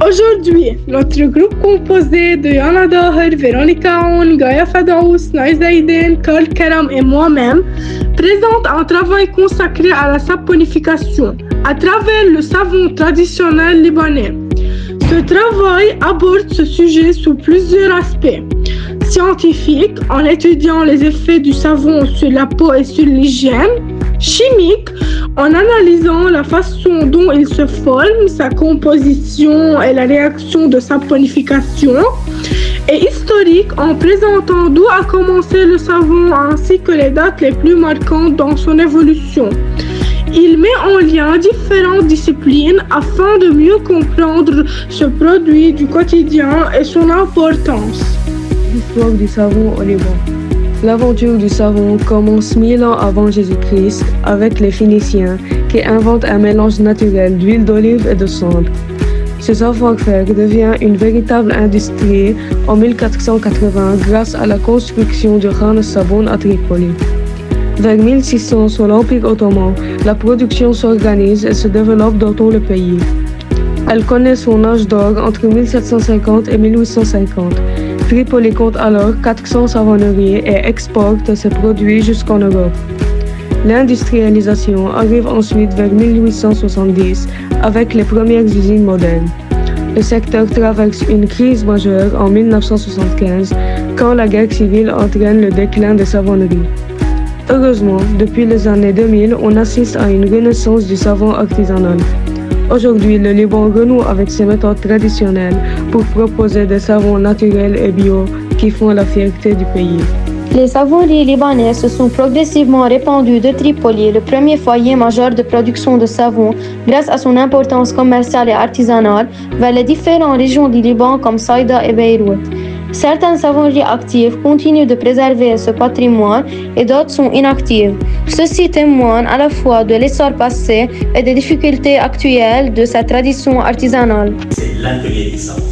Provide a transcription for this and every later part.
Aujourd'hui, notre groupe composé de Yana Daher, Véronica Aoun, Gaia Fadaous, Naïza Iden, Karl Karam et moi-même présente un travail consacré à la saponification à travers le savon traditionnel libanais. Ce travail aborde ce sujet sous plusieurs aspects. Scientifique, en étudiant les effets du savon sur la peau et sur l'hygiène. Chimique, en analysant la façon dont il se forme, sa composition et la réaction de saponification. Et historique, en présentant d'où a commencé le savon ainsi que les dates les plus marquantes dans son évolution. Il met en lien différentes disciplines afin de mieux comprendre ce produit du quotidien et son importance. L'histoire du savon au Liban. L'aventure du savon commence 1000 ans avant Jésus-Christ avec les Phéniciens qui inventent un mélange naturel d'huile d'olive et de cendre. Ce savoir-faire devient une véritable industrie en 1480 grâce à la construction du Khan Sabon à Tripoli. Vers 1600, sous l'Empire ottoman, la production s'organise et se développe dans tout le pays. Elle connaît son âge d'or entre 1750 et 1850. Tripoli compte alors 400 savonneries et exporte ses produits jusqu'en Europe. L'industrialisation arrive ensuite vers 1870 avec les premières usines modernes. Le secteur traverse une crise majeure en 1975 quand la guerre civile entraîne le déclin des savonneries. Heureusement, depuis les années 2000, on assiste à une renaissance du savon artisanal. Aujourd'hui, le Liban renoue avec ses méthodes traditionnelles pour proposer des savons naturels et bio qui font la fierté du pays. Les savonneries libanaises se sont progressivement répandues de Tripoli, le premier foyer majeur de production de savon, grâce à son importance commerciale et artisanale, vers les différentes régions du Liban comme Saïda et Beyrouth. Certaines savonneries actives continuent de préserver ce patrimoine et d'autres sont inactives. Ceci témoigne à la fois de l'essor passé et des difficultés actuelles de cette tradition artisanale. C'est l'atelier du savon.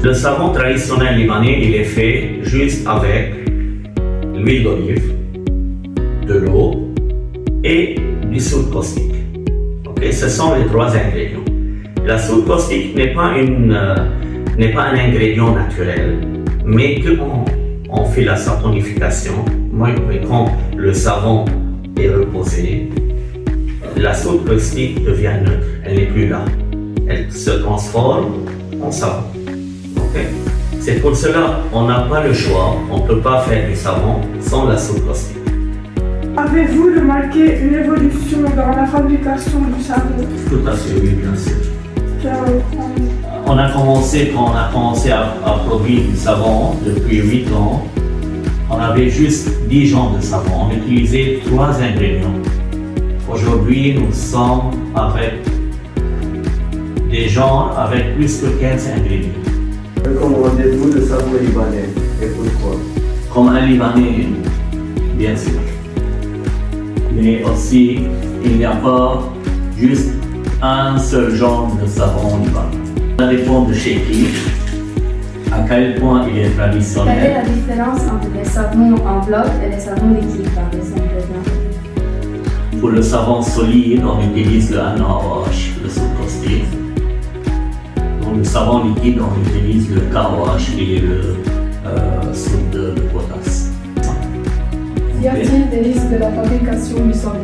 Le savon traditionnel libanais, il est fait juste avec l'huile d'olive, de l'eau et du soude caustique. Okay? Ce sont les trois ingrédients. La soude caustique n'est pas un ingrédient naturel, mais quand on fait la saponification, quand le savon est reposé, la soude caustique devient neutre, elle n'est plus là. Elle se transforme en savon. Okay? C'est pour cela qu'on n'a pas le choix, on ne peut pas faire du savon sans la soude caustique. Avez-vous remarqué une évolution dans la fabrication du savon? Tout à fait, oui, bien sûr. Quand on a commencé à produire du savon depuis 8 ans, on avait juste 10 genres de savon. On utilisait 3 ingrédients. Aujourd'hui, nous sommes avec des genres avec plus que 15 ingrédients. Recommandez-vous le savon libanais et pourquoi? Comme un Libanais, bien sûr. Mais aussi, il n'y a pas juste un seul genre de savon libanais. Ça dépend de chez qui, à quel point il est traditionnel. Quelle est la différence entre les savons en bloc et les savons liquides par les ingrédients? Pour le savon solide, on utilise le NaOH, le soude caustique. Pour le savon liquide, on utilise le KOH et le soude de potasse. Y a-t-il des risques de la fabrication du savon?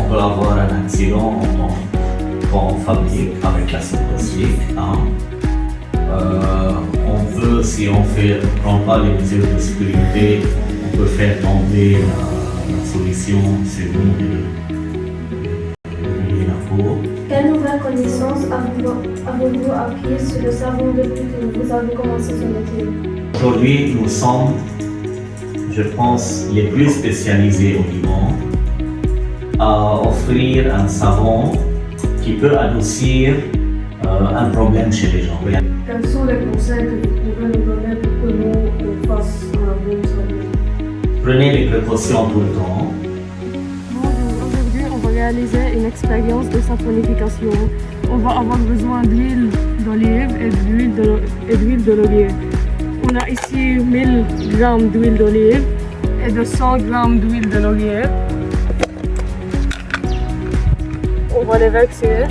On peut avoir un accident quand on fabrique avec la soude caustique. On peut, si on ne prend pas les mesures de sécurité, on peut faire tomber la solution sur nous et la peau. Quelle nouvelle connaissance avez-vous appris sur le savon depuis que vous avez commencé ce métier? Aujourd'hui, nous sommes, je pense, les plus spécialisés au Liban à offrir un savon qui peut adoucir un problème chez les gens. Quels sont les conseils que vous pouvez nous donner pour que nous fassions un bon savon? Prenez les précautions tout le temps. Aujourd'hui, on va réaliser une expérience de saponification. On va avoir besoin d'huile d'olive et d'huile de laurier. On a ici 1000 g d'huile d'olive et de 100 g d'huile de laurier. On va les verser.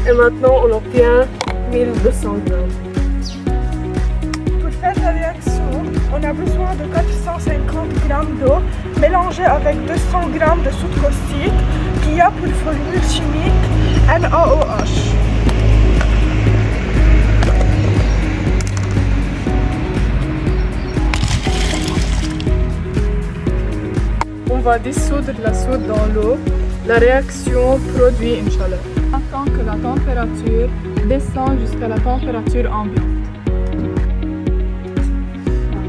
Et maintenant, on obtient 1200 grammes. Pour faire la réaction, on a besoin de 450 g d'eau mélangée avec 200 g de soude caustique qui a pour formule chimique NaOH. On va dissoudre la soude dans l'eau. La réaction produit une chaleur. Attends que la température descende jusqu'à la température ambiante.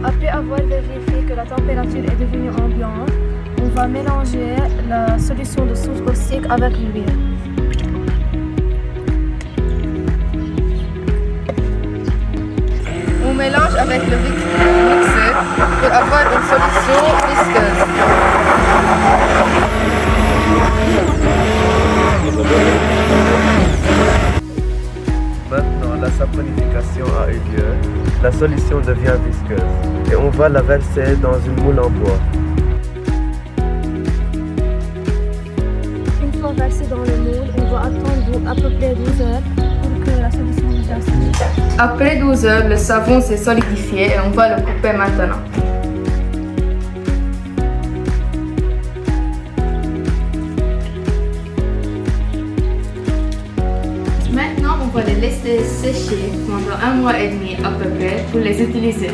Après avoir vérifié que la température est devenue ambiante, on va mélanger la solution de soude caustique avec l'huile. On mélange avec le mixeur pour avoir une solution visqueuse. Maintenant, la saponification a eu lieu, la solution devient visqueuse et on va la verser dans une moule en bois. Une fois versé dans le moule, on va attendre à peu près 12 heures pour que la solution devienne solide. Après 12 heures, le savon s'est solidifié et on va le couper maintenant. Maintenant, on va les laisser sécher pendant 1 mois et demi à peu près pour les utiliser.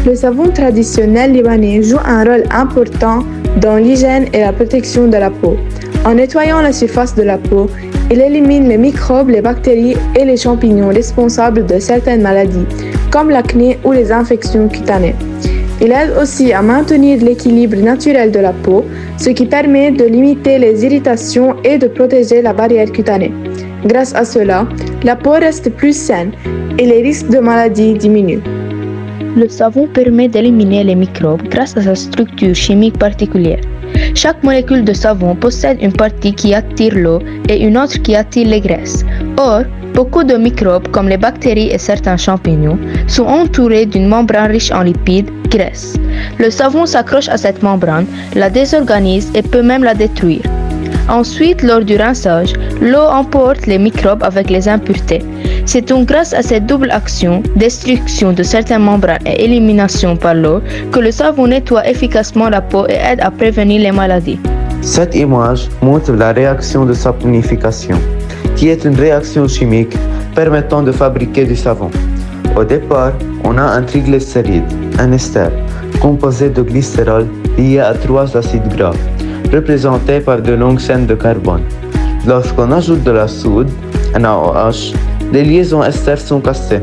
Le savon traditionnel libanais joue un rôle important dans l'hygiène et la protection de la peau. En nettoyant la surface de la peau, il élimine les microbes, les bactéries et les champignons responsables de certaines maladies, comme l'acné ou les infections cutanées. Il aide aussi à maintenir l'équilibre naturel de la peau, ce qui permet de limiter les irritations et de protéger la barrière cutanée. Grâce à cela, la peau reste plus saine et les risques de maladies diminuent. Le savon permet d'éliminer les microbes grâce à sa structure chimique particulière. Chaque molécule de savon possède une partie qui attire l'eau et une autre qui attire les graisses. Or, beaucoup de microbes, comme les bactéries et certains champignons, sont entourés d'une membrane riche en lipides, graisse. Le savon s'accroche à cette membrane, la désorganise et peut même la détruire. Ensuite, lors du rinçage, l'eau emporte les microbes avec les impuretés. C'est donc grâce à cette double action, destruction de certaines membranes et élimination par l'eau, que le savon nettoie efficacement la peau et aide à prévenir les maladies. Cette image montre la réaction de saponification, qui est une réaction chimique permettant de fabriquer du savon. Au départ, on a un triglycéride, un ester, composé de glycérol lié à 3 acides gras, représentés par de longues chaînes de carbone. Lorsqu'on ajoute de la soude, NaOH, les liaisons ester sont cassées.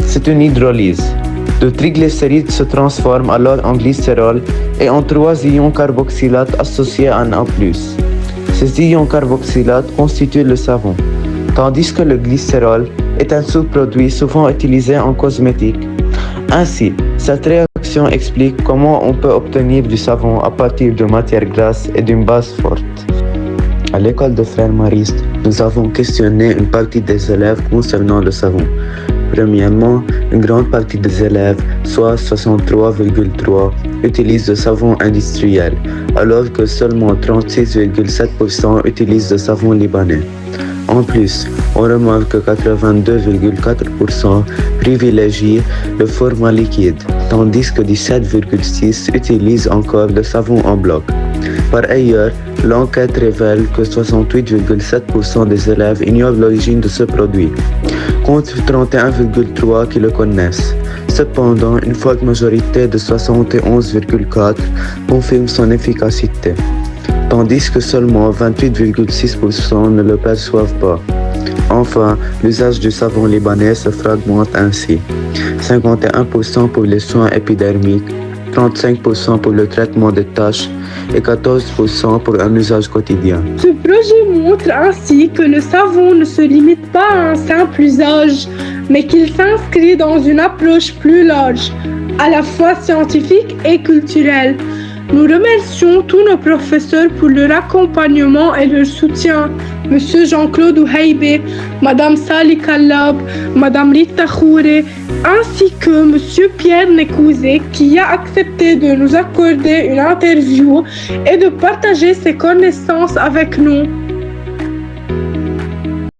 C'est une hydrolyse. Le triglycéride se transforme alors en glycérol et en 3 ions carboxylates associés à un A+. Ces ions carboxylates constituent le savon, tandis que le glycérol est un sous-produit souvent utilisé en cosmétique. Ainsi, cette réaction explique comment on peut obtenir du savon à partir de matières grasses et d'une base forte. À l'école de Frères Maristes, nous avons questionné une partie des élèves concernant le savon. Premièrement, une grande partie des élèves, soit 63,3%, utilisent le savon industriel, alors que seulement 36,7% utilisent le savon libanais. En plus, on remarque que 82,4% privilégient le format liquide, tandis que 17,6% utilisent encore le savon en bloc. Par ailleurs, l'enquête révèle que 68,7% des élèves ignorent l'origine de ce produit, contre 31,3% qui le connaissent. Cependant, une forte majorité de 71,4% confirme son efficacité, tandis que seulement 28,6% ne le perçoivent pas. Enfin, l'usage du savon libanais se fragmente ainsi. 51% pour les soins épidermiques, 35% pour le traitement des taches et 14% pour un usage quotidien. Ce projet montre ainsi que le savon ne se limite pas à un simple usage, mais qu'il s'inscrit dans une approche plus large, à la fois scientifique et culturelle. Nous remercions tous nos professeurs pour leur accompagnement et leur soutien. Monsieur Jean-Claude Ouhaïbé, Madame Sali Kallab, Madame Rita Khouré, ainsi que Monsieur Pierre Nekouzé qui a accepté de nous accorder une interview et de partager ses connaissances avec nous.